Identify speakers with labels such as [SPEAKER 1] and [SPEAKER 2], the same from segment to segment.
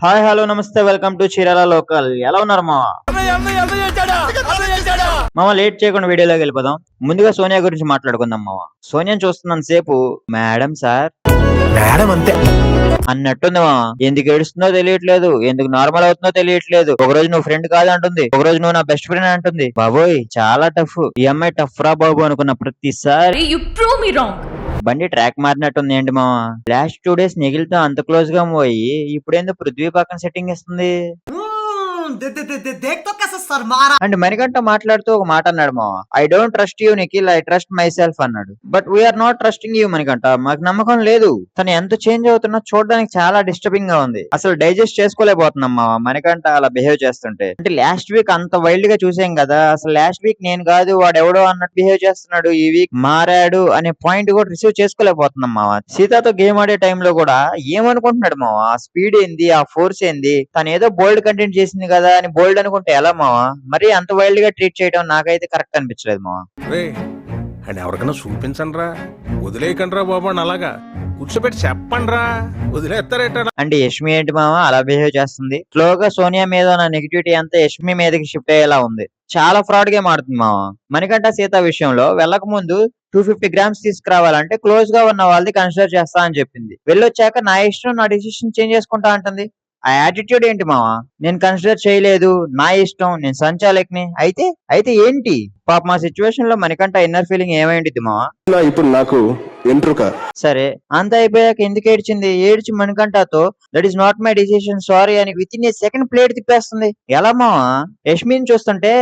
[SPEAKER 1] Hi hello నమస్తే welcome to Chirala local. ఎలా ఉన్నారు మామ? మామ లేట్ చేయకుండా వీడియోలోకి వెళ్ళిపోదాం. ముందుగా సోనియా గురించి మాట్లాడుకుందాం మామ. సోనియాని చూస్తున్నాను సేపు మేడం సార్
[SPEAKER 2] మేడం అంతే
[SPEAKER 1] అన్నట్టుంది మామ. ఎందుకు ఏడుస్తుందో తెలియట్లేదు, ఎందుకు నార్మల్ అవుతుందో తెలియట్లేదు. ఒక రోజు నువ్వు ఫ్రెండ్ కాదంటుంది, ఒక రోజు నువ్వు నా బెస్ట్ ఫ్రెండ్ అంటుంది. బాబోయ్ చాలా టఫ్. ఈ అమ్మాయి టఫ్ రా బాబు అనుకున్న ప్రతిసారి
[SPEAKER 3] You prove me wrong.
[SPEAKER 1] బండి ట్రాక్ మారినట్టుంది ఏంటి మామ. లాస్ట్ 2 days నిఖిల్తో అంత క్లోజ్ గా పోయి ఇప్పుడు ఎందుకు పృథ్వీ పక్కన సెట్టింగ్ ఇస్తుంది. అండ్ మణికంఠ మాట్లాడుతూ ఒక మాట అన్నాడు మామ, I don't trust you Nikhil, I trust myself అన్నాడు. But we are not trusting you Manikanta, మాకు నమ్మకం లేదు. తను ఎంత చేంజ్ అవుతున్నా చూడడానికి చాలా డిస్టర్బింగ్ గా ఉంది. అసలు డైజెస్ట్ చేసుకోలేకపోతున్నాం మామ మణికంఠ అలా బిహేవ్ చేస్తుంటే. అంటే లాస్ట్ వీక్ అంత వైల్డ్ గా చూసాం కదా, అసలు లాస్ట్ వీక్ నేను కాదు వాడెవడో అన్నట్టు బిహేవ్ చేస్తున్నాడు, ఈ వీక్ మారాడు అనే పాయింట్ కూడా రిసీవ్ చేసుకోలేకపోతున్నాం మామ. సీతాతో గేమ్ ఆడే టైంలో కూడా ఏమనుకుంటున్నాడు మామ, ఆ స్పీడ్ ఏంది, ఆ ఫోర్స్ ఏంది, తను ఏదో బోల్డ్ కంటెంట్ చేసింది కదా అని బోల్డ్ అనుకుంటే ఎలా మావా? మరి అంత వైల్డ్ గా ట్రీట్ చేయడం నాకైతే కరెక్ట్ అనిపించలేదు మావా.
[SPEAKER 2] అండ్ ఎవరికైనా చూపించండి రా, వదిలేయకండి రా బాబు అని అలాగా కూర్చోబెట్టి చెప్పండి రా, వదిలేస్తారేట.
[SPEAKER 1] అంటే యష్మి ఏంటి మావా అలా బిహేవ్ చేస్తుంది? స్లోగా సోనియా మీద నా నెగిటివిటీ అంతా యష్మి మీదకి షిఫ్ట్ అయ్యేలా ఉంది. చాలా ఫ్రాడ్ గేమ్ ఆడుతుంది మావా. మణికంఠ సీత విషయంలో వెళ్ళక ముందు 250 grams తీసుకురావాలంటే క్లోజ్ గా ఉన్న వాళ్ళది కన్సిడర్ చేస్తా అని చెప్పింది. వెళ్ళొచ్చాక నా ఇష్టం, నా డిసిషన్ చేంజ్ చేసుకుంటా అంటుంది. ఆ యాటిట్యూడ్ ఏంటి మావా? నేను కన్సిడర్ చేయలేదు, నా ఇష్టం, నేను సంచాలకుని అయితే ఏంటి? పాప మా సిచ్యువేషన్ లో మణికంఠ ఇన్నర్ ఫీలింగ్ ఏమైంది మావా?
[SPEAKER 4] ఇప్పుడు నాకు ఎంట్రుక
[SPEAKER 1] సరే అంత అయిపోయాక ఎందుకు ఏడ్చింది? ఏడ్చి మణికంఠతో that is not my decision sorry అని within a second plate తిప్పేస్తుంది. ఎలా మావా? యష్మిని చూస్తుంటే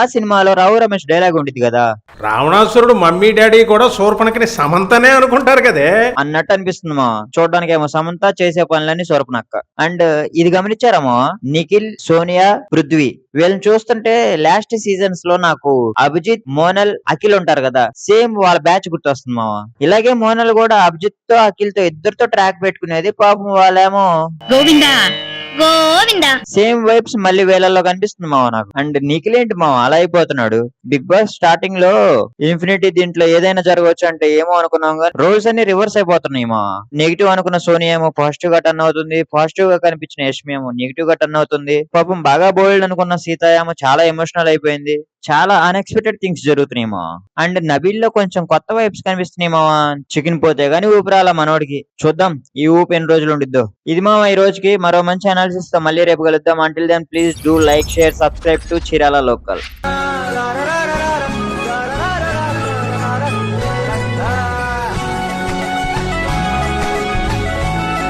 [SPEAKER 1] ఆ సినిమాలో రావు రమేష్ డైలాగ్ ఉండేది కదా,
[SPEAKER 2] రావణాసురుడు మమ్మీ డాడీ కూడా శూర్పణఖని సమంతనే అనుకుంటారు కదే
[SPEAKER 1] అన్నట్టు అనిపిస్తుంది మా. చూడడానికి ఏమో సమంత, చేసే పనులన్నీ శూర్పణఖ. అండ్ ఇది గమనించారమ్మా, నిఖిల్, సోనియా, పృథ్వీ వీళ్ళని చూస్తుంటే లాస్ట్ సీజన్స్ లో నాకు అభిజిత్, మోనల్, అఖిల్ ఉంటారు కదా, సేమ్ వాళ్ళ బ్యాచ్ గుర్తొస్తుంది మామ. ఇలాగే మోనల్ కూడా అభిజిత్ తో అఖిల్ తో ఇద్దరితో ట్రాక్ పెట్టుకునేది. పాపం వాళ్ళేమో
[SPEAKER 3] గోవిందా గోవిందా
[SPEAKER 1] సేమ్ వైబ్స్ మళ్ళీ వేళల్లో కనిపిస్తుంది మావ నాకు. అండ్ నిఖిల్ ఏంటి మావ అలా అయిపోతున్నాడు? బిగ్ బాస్ స్టార్టింగ్ లో ఇన్ఫినిటీ దీంట్లో ఏదైనా జరగవచ్చు అంటే ఏమో అనుకున్నాం, రోల్స్ అన్ని రివర్స్ అయిపోతున్నాయి మా. నెగిటివ్ అనుకున్న సోనియా ఏమో పాజిటివ్ గా టర్న్ అవుతుంది, పాజిటివ్ గా కనిపించిన యష్మి ఏమో నెగిటివ్ గా టర్న్ అవుతుంది. పాపం బాగా బోల్డ్ అనుకున్న సీత ఏమో చాలా ఎమోషనల్ అయిపోయింది. చాలా అన్ఎక్స్పెక్టెడ్ థింగ్స్ జరుగుతున్నాయేమో. అండ్ నబీల్ లో కొంచెం కొత్త వైబ్స్ కనిపిస్తున్నాయేమో. చికెన్ పోతే గానీ ఊపిరాల మనోడికి. చూద్దాం ఈ ఊపి ఎన్ని రోజులు ఉండిద్దో. ఇది మామ ఈ రోజుకి. మరో మంచి అనాలిసిస్ తో మళ్ళీ రేపు కలుద్దాం. Until then please do like, share, subscribe to Chirala local.